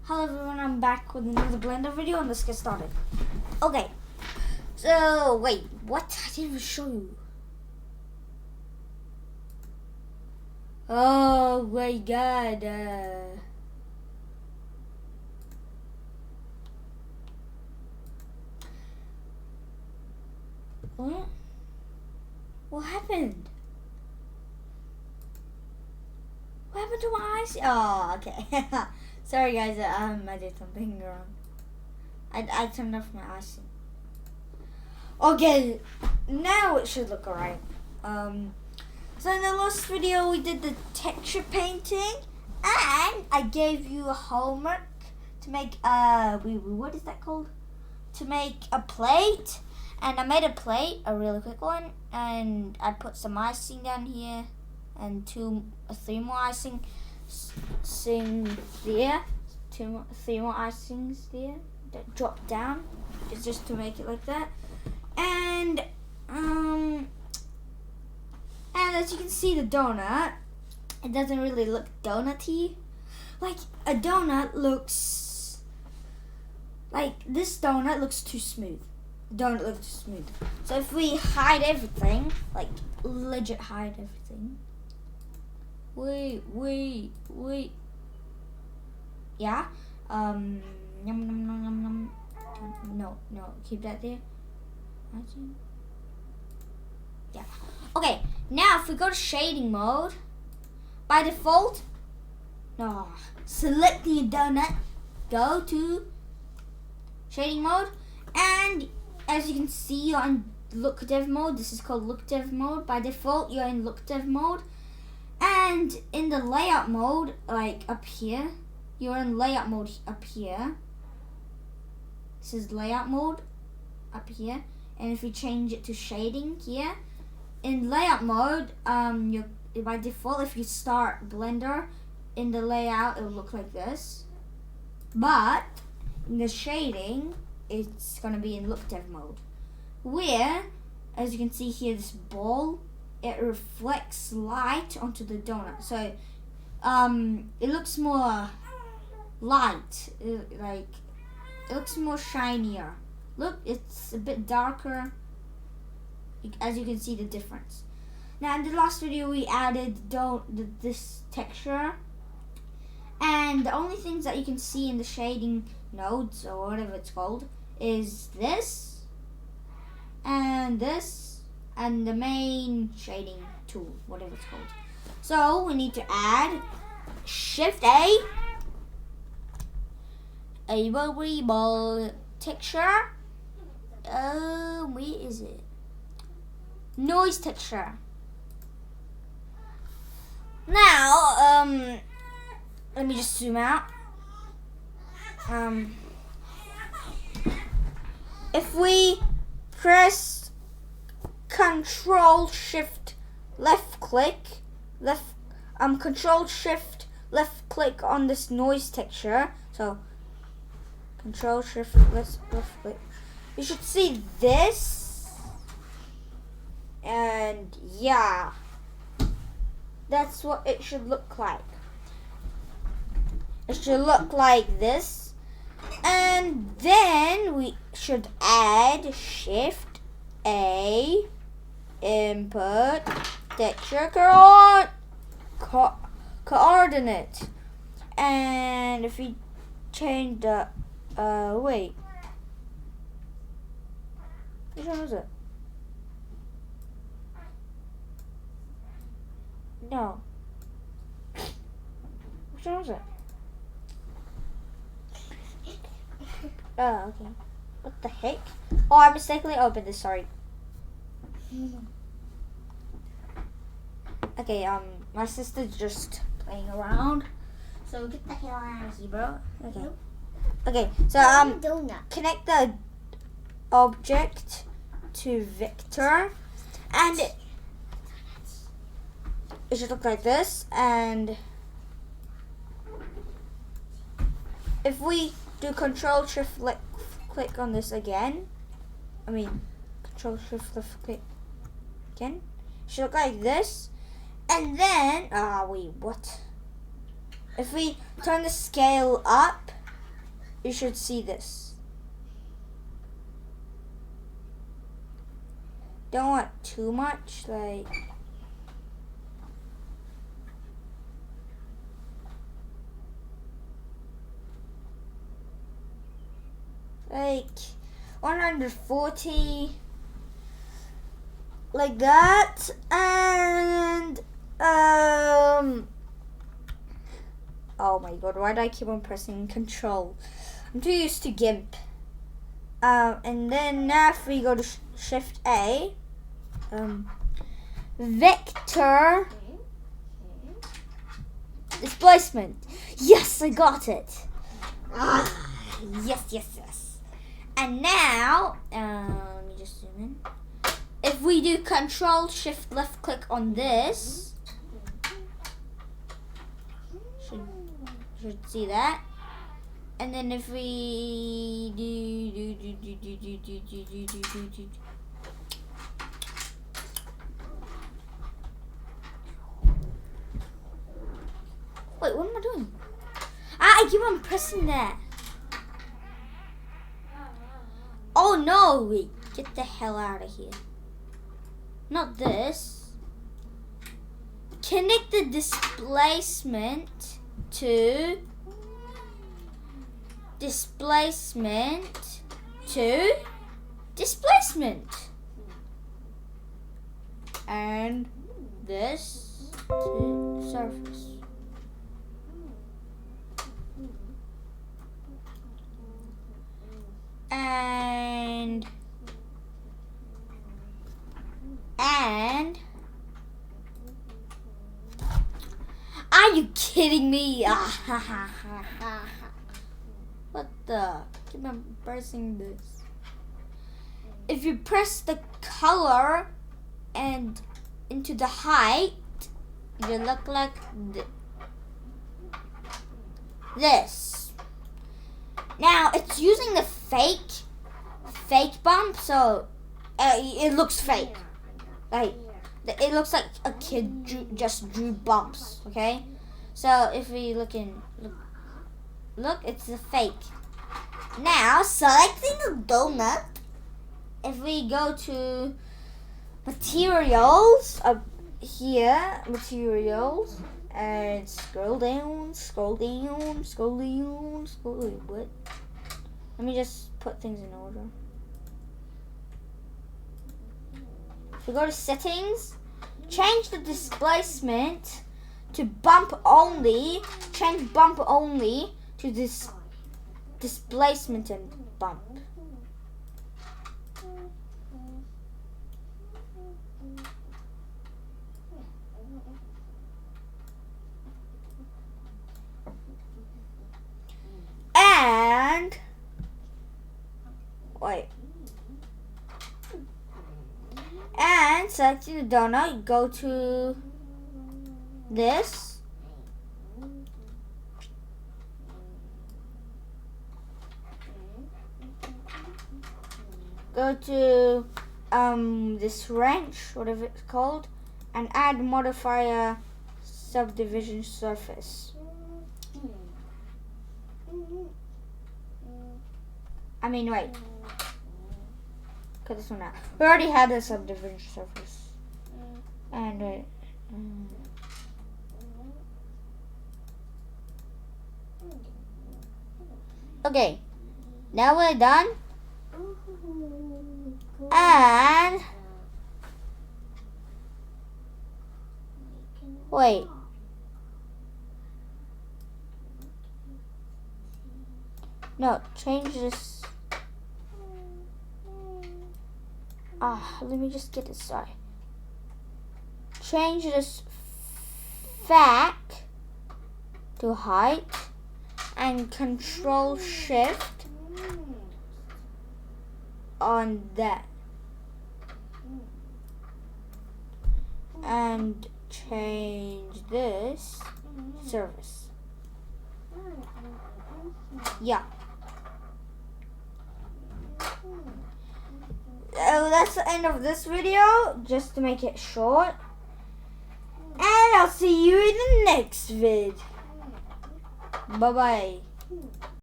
Hello everyone, I'm back with another Blender video and let's get started. Okay, so wait, what? I didn't even show you. Oh my god. What? What happened? What happened to my eyes? Oh, okay. Sorry guys, I did something wrong. I turned off my icing. Okay, now it should look alright. So in the last video we did the texture painting, and I gave you a homework to make what is that called? To make a plate, and I made a plate, a really quick one, and I put some icing down here, and three more icing. There, three more icings there that drop down. It's just to make it like that, and as you can see, the donut, it doesn't really look donutty. Like a donut looks like this donut looks too smooth. The donut looks too smooth. So if we hide everything, like legit hide everything. Wait. Yeah. Yum, nom, nom, nom, nom. No, keep that there. Yeah. Okay, now if we go to shading mode, by default, selecting a donut, go to shading mode, and as you can see, you're in look dev mode. This is called look dev mode. By default, you're in look dev mode. And in the layout mode, like up here, you're in layout mode up here. This is layout mode up here. And if you change it to shading here, in layout mode, by default, if you start Blender in the layout, it'll look like this. But in the shading, it's gonna be in look dev mode, where, as you can see here, this ball, it reflects light onto the donut, so it looks more light, it looks more shinier. Look, it's a bit darker, as you can see the difference. Now in the last video we added this texture, and the only things that you can see in the shading nodes, or whatever it's called, is this and the main shading tool, whatever it's called. So we need to add Shift A, variable texture. Where is it? Noise texture. Now, let me just zoom out. If we press Control Shift left click, Control Shift left click on this noise texture. So Control Shift left click. You should see this, and yeah, that's what it should look like. It should look like this, and then we should add Shift A, input texture coordinate, and if we change the wait, which one is it? No, which one was it? Oh, okay. What the heck? Oh, I mistakenly opened this, sorry. Okay, my sister's just playing around. So get the hell out of here, bro. Okay. Okay, so connect the object to vector, and it should look like this. And if we do Control Shift left click on this again, Control Shift left click again, it should look like this. And then wait, what? If we turn the scale up, you should see this. Don't want too much, like like 140, like that. And oh my god, why do I keep on pressing control? I'm too used to GIMP. And then now if we go to shift A, vector displacement. Yes, I got it. Yes. And now, let me just zoom in. If we do control shift left click on this, should see that. And then if we wait, what am I doing? I keep on pressing that. Oh no, wait, get the hell out of here. Not this. Connect the displacement to displacement. And this to surface. And are you kidding me? What the? Keep on pressing this. If you press the color and into the height, you look like this. Now it's using the fake bump, so it looks fake. Like it looks like a kid just drew bumps. Okay, so if we look, it's a fake. Now selecting the donut. If we go to materials up here, materials, and scroll down. What? Let me just put things in order. If we go to settings, change the displacement to bump only. Change bump only to this displacement and bump. And wait. And selecting the donut, go to this. Go to this wrench, whatever it's called, and add modifier subdivision surface. I mean, wait. Cut this one out. We already had a subdivision surface. And wait. Okay. Now we're done. And wait. No, change this. Let me just get this right. Change this fac to height and control shift on that. And change this surface. Yeah. That's the end of this video, just to make it short. And I'll see you in the next vid. Bye bye.